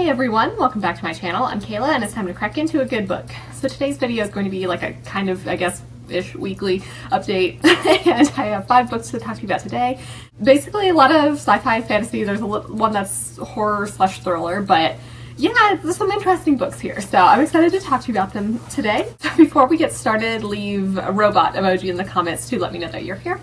Hey everyone, welcome back to my channel. I'm Kayla and it's time to crack into a good book. So today's video is going to be like a kind of, I guess, ish weekly update and I have 5 books to talk to you about today. Basically a lot of sci-fi fantasy. There's one that's horror slash thriller, but yeah, there's some interesting books here. So I'm excited to talk to you about them today. So before we get started, leave a robot emoji in the comments to let me know that you're here.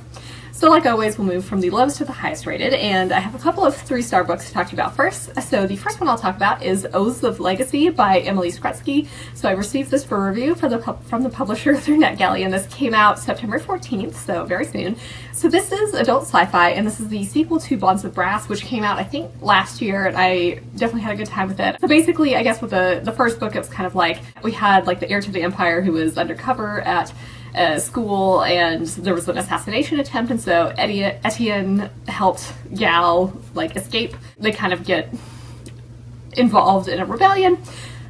So like always, we'll move from the lowest to the highest rated, and I have a couple of 3-star books to talk to you about first. So the first one I'll talk about is Oaths of Legacy by Skrutskie. So I received this for review from the publisher through NetGalley, and this came out September 14th, so very soon. So this is adult sci-fi, and this is the sequel to Bonds of Brass, which came out I think last year, and I definitely had a good time with it. So basically, I guess with the first book, it was kind of like we had like the heir to the empire who was undercover at school, and there was an assassination attempt, and so Etienne helped Gal like escape. They kind of get involved in a rebellion.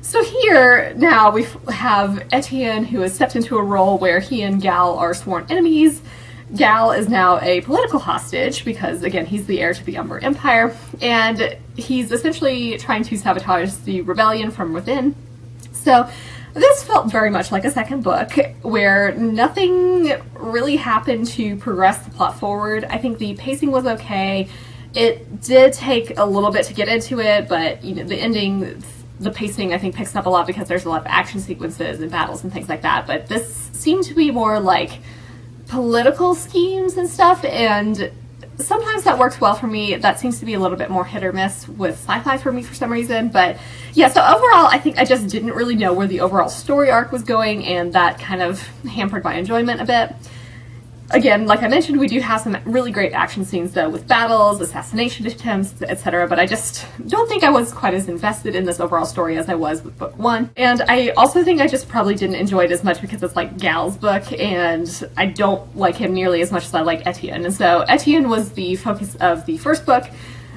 So here now we have Etienne, who has stepped into a role where he and Gal are sworn enemies. Gal is now a political hostage because, again, he's the heir to the Umber Empire, and he's essentially trying to sabotage the rebellion from within. So this felt very much like a second book where nothing really happened to progress the plot forward. I think the pacing was okay. It did take a little bit to get into it, but you know, the ending, the pacing I think picks up a lot because there's a lot of action sequences and battles and things like that. But this seemed to be more like political schemes and stuff, and sometimes that works well for me. That seems to be a little bit more hit or miss with sci-fi for me for some reason. But yeah, so overall I think I just didn't really know where the overall story arc was going, and that kind of hampered my enjoyment a bit. Again, like I mentioned, we do have some really great action scenes though, with battles, assassination attempts, etc. But I just don't think I was quite as invested in this overall story as I was with book 1. And I also think I just probably didn't enjoy it as much because it's like Gal's book, and I don't like him nearly as much as I like Etienne. And so Etienne was the focus of the first book.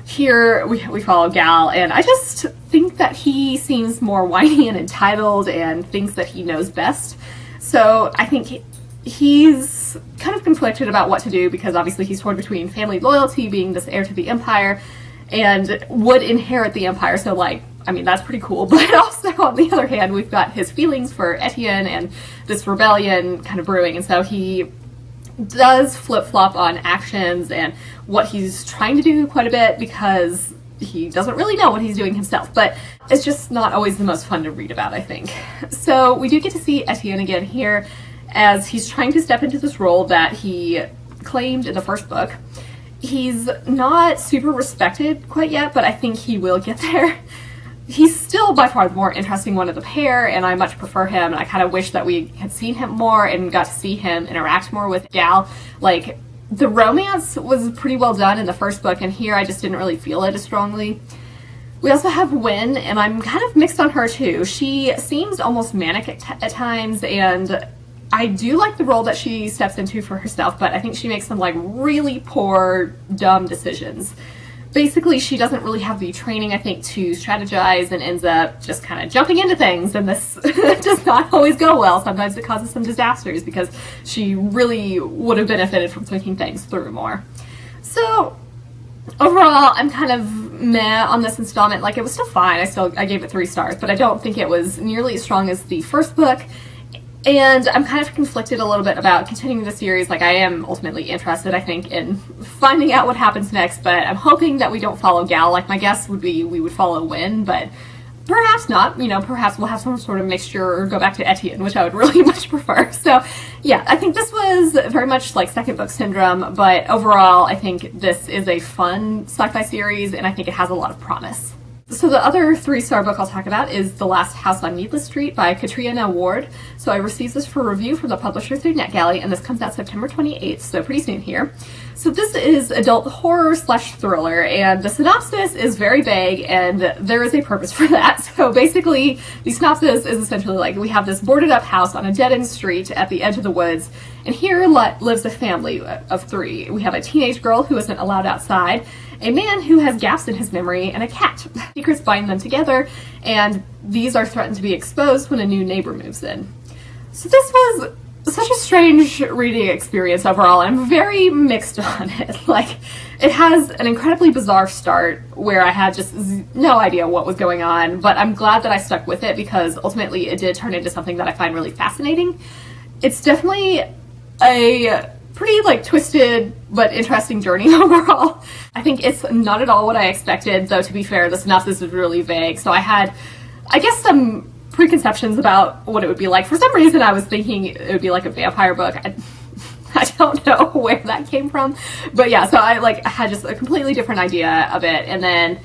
Here we follow Gal, and I just think that he seems more whiny and entitled and thinks that he knows best. So I think he's kind of conflicted about what to do because obviously he's torn between family loyalty, being this heir to the empire, and would inherit the empire. So like, I mean, that's pretty cool. But also on the other hand, we've got his feelings for Etienne and this rebellion kind of brewing. And so he does flip-flop on actions and what he's trying to do quite a bit because he doesn't really know what he's doing himself. But it's just not always the most fun to read about, I think. So we do get to see Etienne again here, as he's trying to step into this role that he claimed in the first book. He's not super respected quite yet, but I think he will get there. He's still by far the more interesting one of the pair, and I much prefer him, and I kind of wish that we had seen him more and got to see him interact more with Gal. Like, the romance was pretty well done in the first book, and here I just didn't really feel it as strongly. We also have Wynn, and I'm kind of mixed on her too. She seems almost manic at times, and I do like the role that she steps into for herself, but I think she makes some like really poor, dumb decisions. Basically, she doesn't really have the training, I think, to strategize and ends up just kind of jumping into things, and this does not always go well. Sometimes it causes some disasters because she really would have benefited from thinking things through more. So overall, I'm kind of meh on this installment. Like, it was still fine. I gave it 3 stars, but I don't think it was nearly as strong as the first book. And I'm kind of conflicted a little bit about continuing the series. Like, I am ultimately interested, I think, in finding out what happens next, but I'm hoping that we don't follow Gal. Like, my guess would be we would follow Wynn, but perhaps not. You know, perhaps we'll have some sort of mixture or go back to Etienne, which I would really much prefer. So, yeah, I think this was very much like second book syndrome, but overall, I think this is a fun sci-fi series, and I think it has a lot of promise. So the other 3-star book I'll talk about is The Last House on Needless Street by Catriona Ward. So I received this for review from the publisher through NetGalley, and this comes out September 28th, so pretty soon here. So this is adult horror slash thriller, and the synopsis is very vague, and there is a purpose for that. So basically, the synopsis is essentially like, we have this boarded up house on a dead-end street at the edge of the woods, and here lives a family of 3. We have a teenage girl who isn't allowed outside, a man who has gaps in his memory, and a cat. Secrets bind them together, and these are threatened to be exposed when a new neighbor moves in. So this was such a strange reading experience overall. I'm very mixed on it. Like, It has an incredibly bizarre start where I had just no idea what was going on, but I'm glad that I stuck with it because ultimately it did turn into something that I find really fascinating. It's definitely a pretty like twisted but interesting journey overall. I think it's not at all what I expected, though to be fair, the synopsis is really vague, so I had, I guess, some preconceptions about what it would be like. For some reason I was thinking it would be like a vampire book. I don't know where that came from, but yeah, so I like had just a completely different idea of it, and then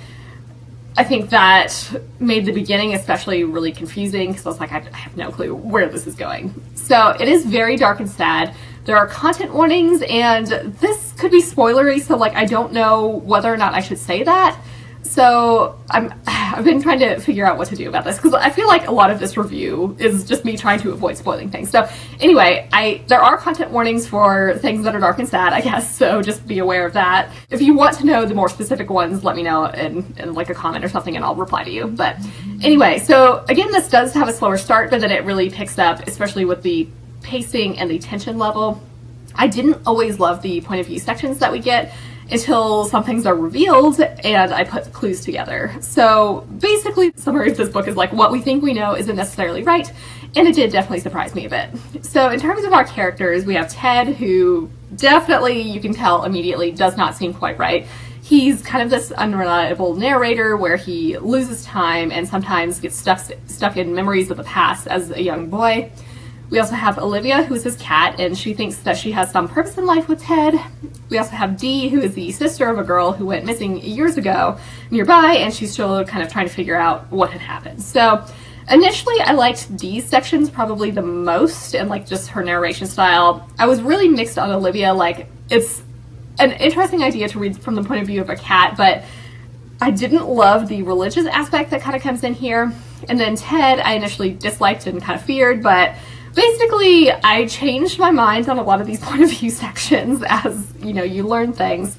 I think that made the beginning especially really confusing because I was like, I have no clue where this is going. So it is very dark and sad. There are content warnings, and this could be spoilery, so like I don't know whether or not I should say that. So I've been trying to figure out what to do about this because I feel like a lot of this review is just me trying to avoid spoiling things. So anyway, there are content warnings for things that are dark and sad, I guess, so just be aware of that. If you want to know the more specific ones, let me know in like a comment or something and I'll reply to you. But anyway, so again, this does have a slower start, but then it really picks up, especially with the pacing and the tension level. I didn't always love the point of view sections that we get until some things are revealed and I put the clues together. So basically, the summary of this book is like what we think we know isn't necessarily right, and it did definitely surprise me a bit. So in terms of our characters, we have Ted, who definitely, you can tell immediately, does not seem quite right. He's kind of this unreliable narrator where he loses time and sometimes gets stuck in memories of the past as a young boy. We also have Olivia, who is his cat, and she thinks that she has some purpose in life with Ted. We also have Dee, who is the sister of a girl who went missing years ago nearby, and she's still kind of trying to figure out what had happened. So initially, I liked Dee's sections probably the most, and like just her narration style. I was really mixed on Olivia. Like, it's an interesting idea to read from the point of view of a cat, but I didn't love the religious aspect that kind of comes in here. And then Ted, I initially disliked and kind of feared, but basically, I changed my mind on a lot of these point of view sections as, you know, you learn things.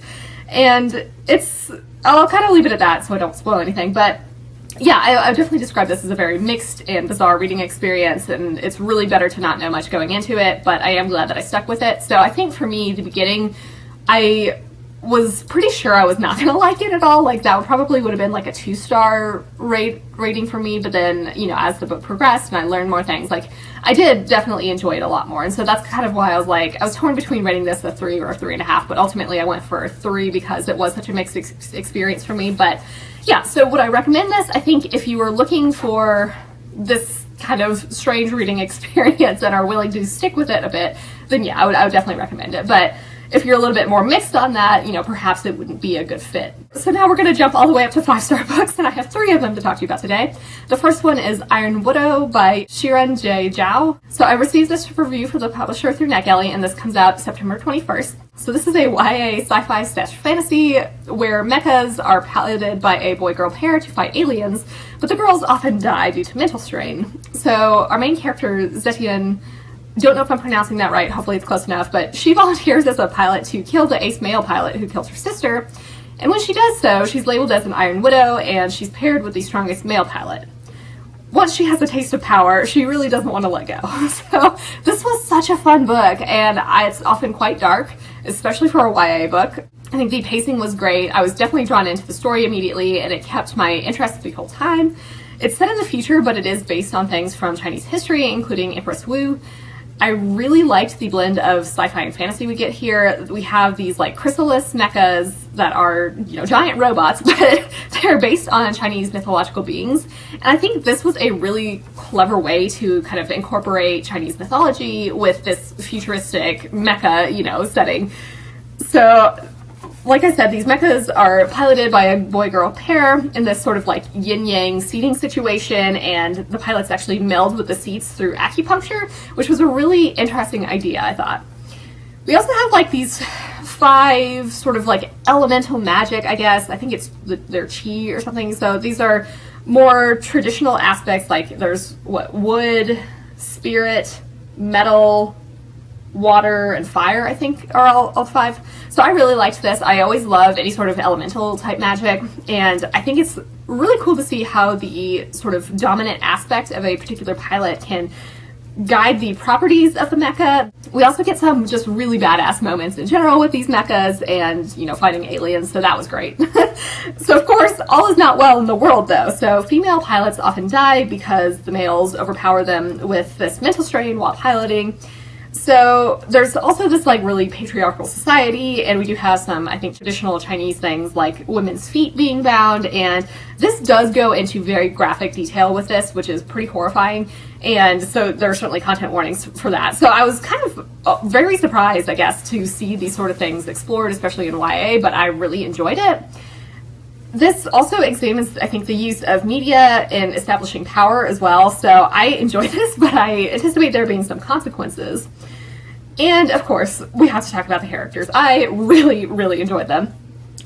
And I'll kind of leave it at that so I don't spoil anything. But yeah, I would definitely describe this as a very mixed and bizarre reading experience, and it's really better to not know much going into it, but I am glad that I stuck with it. So I think for me, the beginning, I was pretty sure I was not going to like it at all. Like, that probably would have been like a 2-star rating for me, but then, you know, as the book progressed and I learned more things, like, I did definitely enjoy it a lot more. And so that's kind of why I was torn between rating this a 3 or a 3.5, but ultimately I went for a 3 because it was such a mixed experience for me. But yeah, so would I recommend this? I think if you were looking for this kind of strange reading experience and are willing to stick with it a bit, then yeah, I would definitely recommend it. But if you're a little bit more mixed on that, you know, perhaps it wouldn't be a good fit. So now we're going to jump all the way up to 5-star books, and I have 3 of them to talk to you about today. The first one is Iron Widow by Xiran Zhao. So I received this review from the publisher through Kelley, and this comes out September 21st. So this is a YA sci-fi / fantasy where mechas are piloted by a boy-girl pair to fight aliens, but the girls often die due to mental strain. So our main character, Zetian, don't know if I'm pronouncing that right, hopefully it's close enough, but she volunteers as a pilot to kill the ace male pilot who kills her sister, and when she does so, she's labeled as an Iron Widow, and she's paired with the strongest male pilot. Once she has a taste of power, she really doesn't want to let go. So this was such a fun book, and it's often quite dark, especially for a YA book. I think the pacing was great. I was definitely drawn into the story immediately, and it kept my interest the whole time. It's set in the future, but it is based on things from Chinese history, including Empress Wu. I really liked the blend of sci-fi and fantasy we get here. We have these like chrysalis mechas that are, you know, giant robots, but they're based on Chinese mythological beings. And I think this was a really clever way to kind of incorporate Chinese mythology with this futuristic mecha, you know, setting. So, like I said, these mechas are piloted by a boy-girl pair in this sort of like yin-yang seating situation, and the pilots actually meld with the seats through acupuncture, which was a really interesting idea, I thought. We also have like these 5 sort of like elemental magic, I guess. I think it's their chi or something. So these are more traditional aspects, like there's wood, spirit, metal, water, and fire, I think, are all 5. So I really liked this. I always loved any sort of elemental type magic, and I think it's really cool to see how the sort of dominant aspect of a particular pilot can guide the properties of the mecha. We also get some just really badass moments in general with these mechas and, you know, fighting aliens, so that was great. So of course, all is not well in the world though. So female pilots often die because the males overpower them with this mental strain while piloting. So there's also this like really patriarchal society, and we do have some, I think, traditional Chinese things like women's feet being bound, and this does go into very graphic detail with this, which is pretty horrifying, and so there are certainly content warnings for that. So I was kind of very surprised, I guess, to see these sort of things explored, especially in YA, but I really enjoyed it. This also examines, I think, the use of media in establishing power as well, so I enjoy this, but I anticipate there being some consequences. And, of course, we have to talk about the characters. I really, really enjoyed them.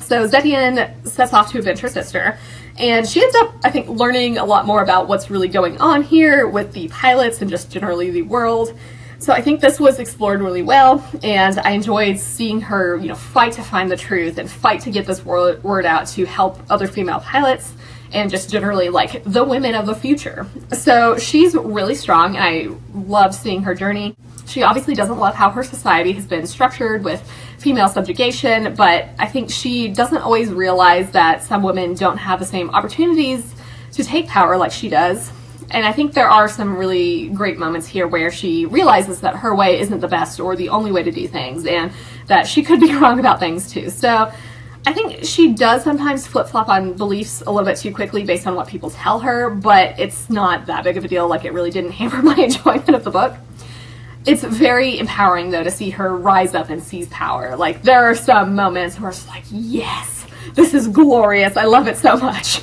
So Zetian sets off to avenge her sister, and she ends up, I think, learning a lot more about what's really going on here with the pilots and just generally the world. So I think this was explored really well, and I enjoyed seeing her, you know, fight to find the truth and fight to get this word out to help other female pilots and just generally, like, the women of the future. So she's really strong, and I love seeing her journey. She obviously doesn't love how her society has been structured with female subjugation, but I think she doesn't always realize that some women don't have the same opportunities to take power like she does. And I think there are some really great moments here where she realizes that her way isn't the best or the only way to do things, and that she could be wrong about things too. So I think she does sometimes flip-flop on beliefs a little bit too quickly based on what people tell her, but it's not that big of a deal. Like, it really didn't hamper my enjoyment of the book. It's very empowering, though, to see her rise up and seize power. Like, there are some moments where it's like, yes, this is glorious. I love it so much.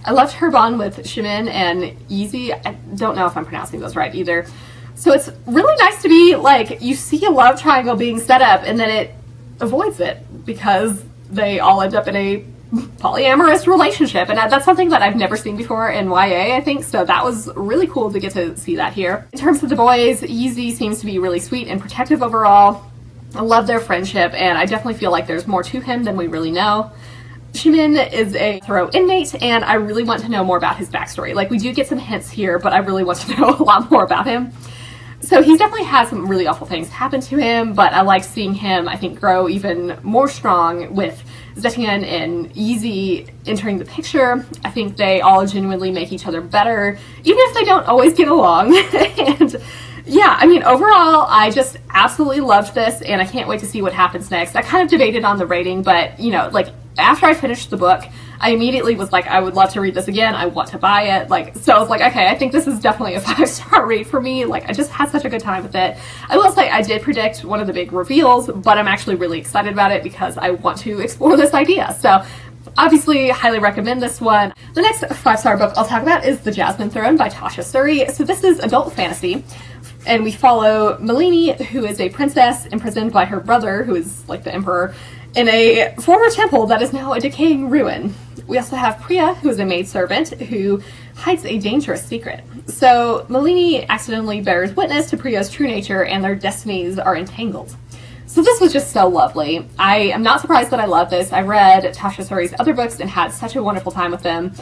I loved her bond with Xiran and Easy. I don't know if I'm pronouncing those right either. So it's really nice to be, like, you see a love triangle being set up, and then it avoids it because they all end up in a polyamorous relationship, and that's something that I've never seen before in YA, I think, so that was really cool to get to see that here. In terms of the boys, Easy seems to be really sweet and protective overall. I love their friendship, and I definitely feel like there's more to him than we really know. Xiran is a thorough inmate, and I really want to know more about his backstory. Like, we do get some hints here, but I really want to know a lot more about him. So he's definitely had some really awful things happen to him, but I like seeing him, I think, grow even more strong with Zetian and Easy entering the picture. I think they all genuinely make each other better, even if they don't always get along. And yeah, I mean, overall, I just absolutely loved this, and I can't wait to see what happens next. I kind of debated on the rating, but, you know, like, after I finished the book, I immediately was like, I would love to read this again. I want to buy it. Like, so I was like, okay, I think this is definitely a 5-star read for me. Like, I just had such a good time with it. I will say I did predict one of the big reveals, but I'm actually really excited about it because I want to explore this idea. So obviously, highly recommend this one. The next 5-star book I'll talk about is The Jasmine Throne by Tasha Suri. So this is adult fantasy, and we follow Melini, who is a princess imprisoned by her brother, who is like the emperor, in a former temple that is now a decaying ruin. We also have Priya, who is a maidservant who hides a dangerous secret. So Melini accidentally bears witness to Priya's true nature, and their destinies are entangled. So this was just so lovely. I am not surprised that I love this. I read Tasha Suri's other books and had such a wonderful time with them.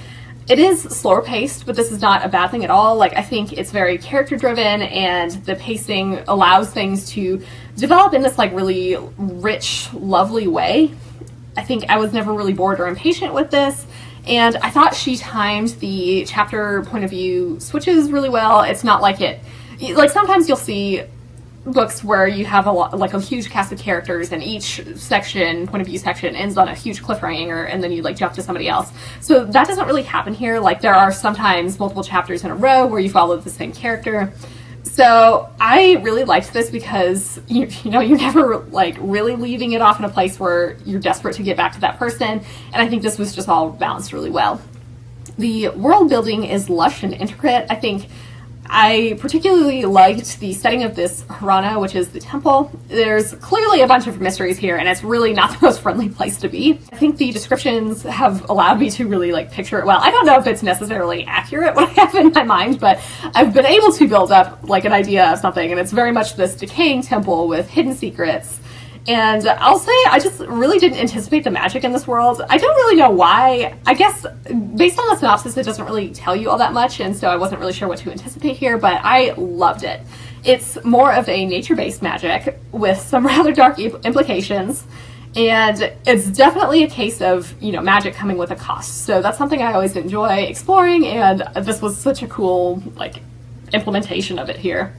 It is slower paced, but this is not a bad thing at all. Like, I think it's very character driven, and the pacing allows things to develop in this like really rich, lovely way. I think I was never really bored or impatient with this, and I thought she timed the chapter point of view switches really well. It's not like like sometimes you'll see books where you have like a huge cast of characters, and each section, point of view section, ends on a huge cliffhanger, and then you like jump to somebody else. So that doesn't really happen here. Like, there are sometimes multiple chapters in a row where you follow the same character. So I really liked this because you know, you're never like really leaving it off in a place where you're desperate to get back to that person, and I think this was just all balanced really well. The world building is lush and intricate. I think I particularly liked the setting of this Harana, which is the temple. There's clearly a bunch of mysteries here, and it's really not the most friendly place to be. I think the descriptions have allowed me to really like picture it well. I don't know if it's necessarily accurate what I have in my mind, but I've been able to build up like an idea of something, and it's very much this decaying temple with hidden secrets. And I'll say I just really didn't anticipate the magic in this world. I don't really know why. I guess based on the synopsis, it doesn't really tell you all that much, and so I wasn't really sure what to anticipate here, but I loved it. It's more of a nature-based magic with some rather dark implications, and it's definitely a case of, you know, magic coming with a cost. So that's something I always enjoy exploring, and this was such a cool, like, implementation of it here.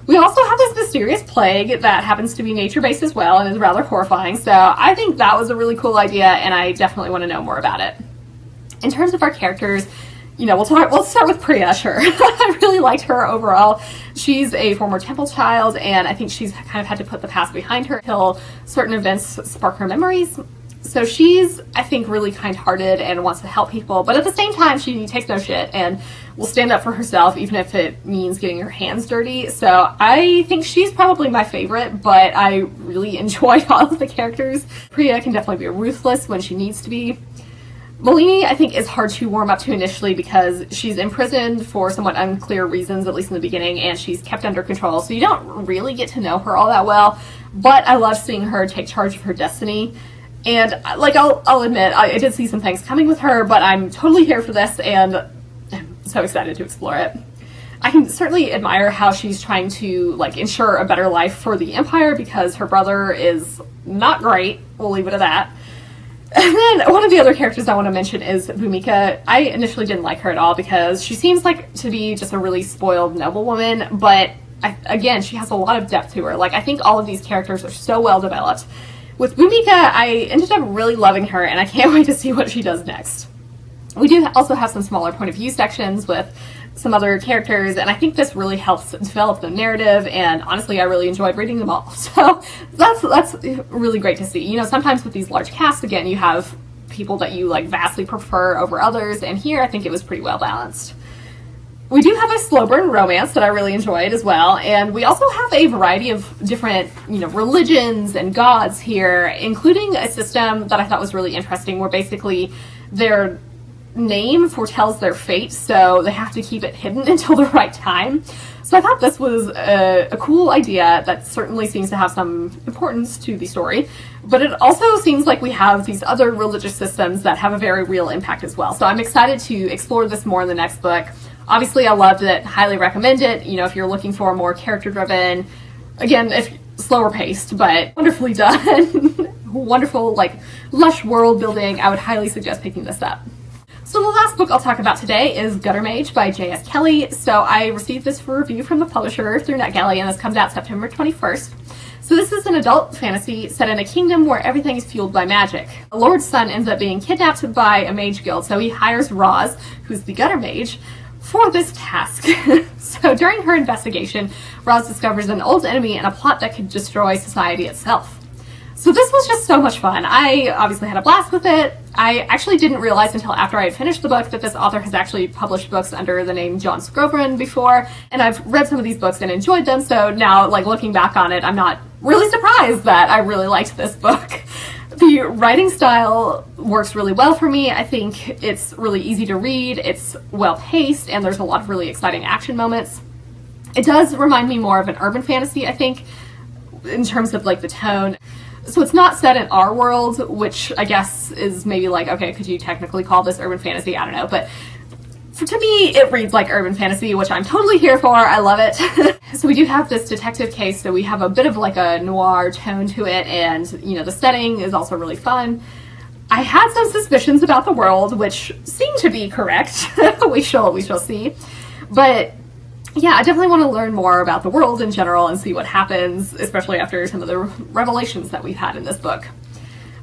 We also have this mysterious plague that happens to be nature-based as well and is rather horrifying, so I think that was a really cool idea, and I definitely want to know more about it. In terms of our characters, you know, we'll start with Priya, sure. I really liked her overall. She's a former temple child, and I think she's kind of had to put the past behind her until certain events spark her memories. So she's, I think, really kind-hearted and wants to help people, but at the same time, she takes no shit and will stand up for herself, even if it means getting her hands dirty. So I think she's probably my favorite, but I really enjoyed all of the characters. Priya can definitely be ruthless when she needs to be. Malini, I think, is hard to warm up to initially because she's imprisoned for somewhat unclear reasons, at least in the beginning, and she's kept under control, so you don't really get to know her all that well, but I love seeing her take charge of her destiny. And, like, I'll admit, I did see some things coming with her, but I'm totally here for this, and I'm so excited to explore it. I can certainly admire how she's trying to, like, ensure a better life for the Empire because her brother is not great. We'll leave it at that. And then one of the other characters I want to mention is Bhumika. I initially didn't like her at all because she seems like to be just a really spoiled noblewoman, but again, she has a lot of depth to her. Like, I think all of these characters are so well developed. With Bhumika, I ended up really loving her, and I can't wait to see what she does next. We do also have some smaller point of view sections with some other characters, and I think this really helps develop the narrative, and honestly, I really enjoyed reading them all. So that's really great to see. You know, sometimes with these large casts, again, you have people that you, like, vastly prefer over others, and here I think it was pretty well balanced. We do have a slow burn romance that I really enjoyed as well, and we also have a variety of different, you know, religions and gods here, including a system that I thought was really interesting where basically their name foretells their fate, so they have to keep it hidden until the right time. So I thought this was a cool idea that certainly seems to have some importance to the story, but it also seems like we have these other religious systems that have a very real impact as well. So I'm excited to explore this more in the next book. Obviously, I loved it, highly recommend it, you know, if you're looking for more character-driven, again, if slower paced, but wonderfully done, wonderful, like, lush world building, I would highly suggest picking this up. So the last book I'll talk about today is Gutter Mage by J.S. Kelley. So I received this for review from the publisher through NetGalley, and this comes out September 21st. So this is an adult fantasy set in a kingdom where everything is fueled by magic. A lord's son ends up being kidnapped by a mage guild, so he hires Roz, who's the gutter mage, for this task. So during her investigation, Roz discovers an old enemy and a plot that could destroy society itself. So this was just so much fun. I obviously had a blast with it. I actually didn't realize until after I had finished the book that this author has actually published books under the name John Scrovern before, and I've read some of these books and enjoyed them, so now, like, looking back on it, I'm not really surprised that I really liked this book. The writing style works really well for me. I think it's really easy to read, it's well paced, and there's a lot of really exciting action moments. It does remind me more of an urban fantasy, I think, in terms of, like, the tone. So it's not set in our world, which I guess is maybe like, okay, could you technically call this urban fantasy? I don't know, but to me, it reads like urban fantasy, which I'm totally here for. I love it. So we do have this detective case, so we have a bit of like a noir tone to it, and, you know, the setting is also really fun. I had some suspicions about the world, which seem to be correct. we shall see. But yeah, I definitely want to learn more about the world in general and see what happens, especially after some of the revelations that we've had in this book.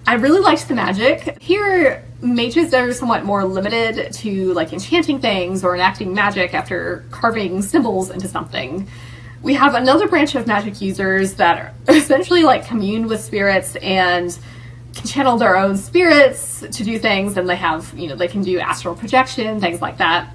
I really liked the magic. Here, mages are somewhat more limited to, like, enchanting things or enacting magic after carving symbols into something. We have another branch of magic users that are essentially, like, commune with spirits and can channel their own spirits to do things, and they have, you know, they can do astral projection, things like that.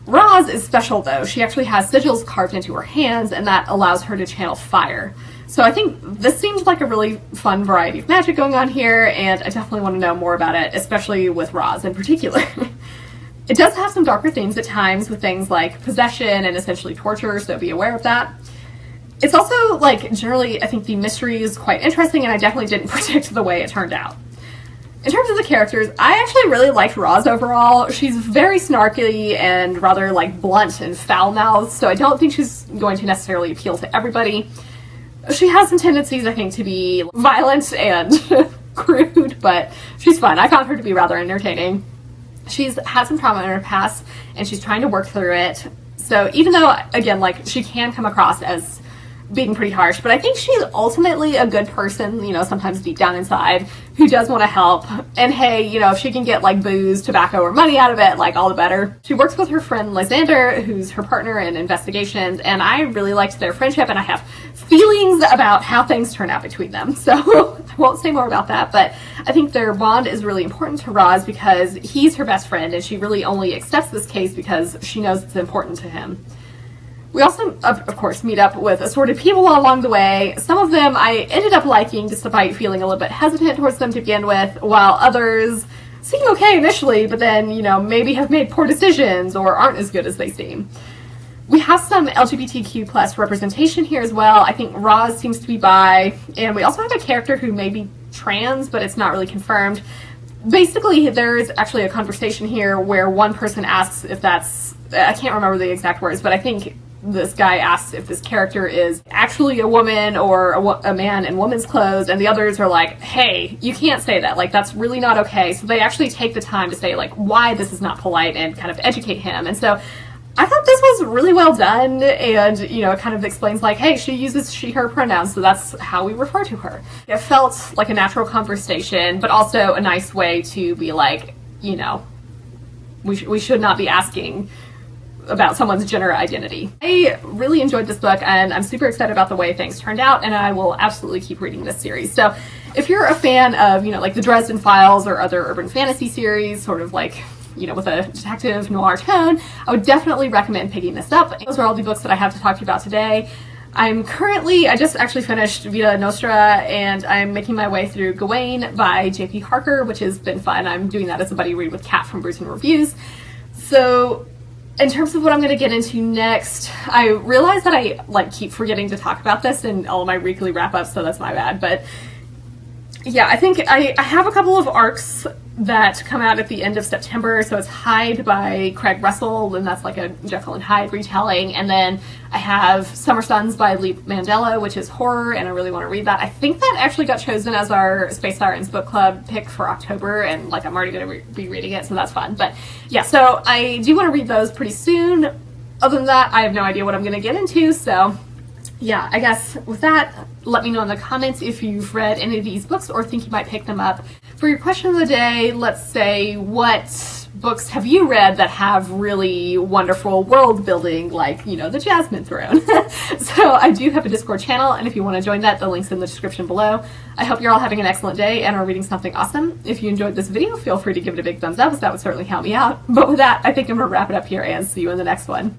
Roz is special, though. She actually has sigils carved into her hands, and that allows her to channel fire. So I think this seems like a really fun variety of magic going on here, and I definitely want to know more about it, especially with Roz in particular. It does have some darker themes at times with things like possession and essentially torture, so be aware of that. It's also, like, generally, I think the mystery is quite interesting, and I definitely didn't predict the way it turned out. In terms of the characters, I actually really liked Roz overall. She's very snarky and rather, like, blunt and foul-mouthed, so I don't think she's going to necessarily appeal to everybody. She has some tendencies, I think, to be violent and crude, but she's fun. I found her to be rather entertaining. She's had some trauma in her past, and she's trying to work through it. So even though, again, like, she can come across as being pretty harsh, but I think she's ultimately a good person, you know, sometimes deep down inside, who does want to help. And hey, you know, if she can get, like, booze, tobacco, or money out of it, like, all the better. She works with her friend Lysander, who's her partner in investigations, and I really liked their friendship, and I have feelings about how things turn out between them. So I won't say more about that, but I think their bond is really important to Roz because he's her best friend, and she really only accepts this case because she knows it's important to him. We also, of course, meet up with assorted people along the way. Some of them I ended up liking despite feeling a little bit hesitant towards them to begin with, while others seem okay initially, but then, you know, maybe have made poor decisions or aren't as good as they seem. We have some LGBTQ plus representation here as well. I think Roz seems to be bi, and we also have a character who may be trans, but it's not really confirmed. Basically, there is actually a conversation here where one person asks if that's, I can't remember the exact words, but I think this guy asks if this character is actually a woman or a man in woman's clothes, and the others are like, hey, you can't say that, like, that's really not okay. So they actually take the time to say, like, why this is not polite and kind of educate him. And so I thought this was really well done, and, you know, it kind of explains, like, hey, she uses she, her pronouns, so that's how we refer to her. It felt like a natural conversation, but also a nice way to be like, you know, we should not be asking about someone's gender identity. I really enjoyed this book, and I'm super excited about the way things turned out, and I will absolutely keep reading this series. So if you're a fan of, you know, like the Dresden Files or other urban fantasy series, sort of like, you know, with a detective noir tone, I would definitely recommend picking this up. Those are all the books that I have to talk to you about today. I just actually finished Vita, Nostra, and I'm making my way through Gawain by J.P. Harker, which has been fun. I'm doing that as a buddy read with Kat from Bruton Reviews. So in terms of what I'm going to get into next, I realize that I, like, keep forgetting to talk about this in all of my weekly wrap-ups, so that's my bad. But yeah, I think I have a couple of arcs that come out at the end of September. So it's Hyde by Craig Russell, and that's like a Jekyll and Hyde retelling. And then I have Summer Suns by Lee Mandelo, which is horror, and I really want to read that. I think that actually got chosen as our Space Sirens book club pick for October, and, like, I'm already going to be reading it, so that's fun. But yeah, so I do want to read those pretty soon. Other than that, I have no idea what I'm going to get into, so yeah, I guess with that, let me know in the comments if you've read any of these books or think you might pick them up. For your question of the day, let's say, what books have you read that have really wonderful world building, like, you know, the Jasmine Throne? So I do have a Discord channel, and if you want to join that, the link's in the description below. I hope you're all having an excellent day and are reading something awesome. If you enjoyed this video, feel free to give it a big thumbs up, as that would certainly help me out. But with that, I think I'm going to wrap it up here and see you in the next one.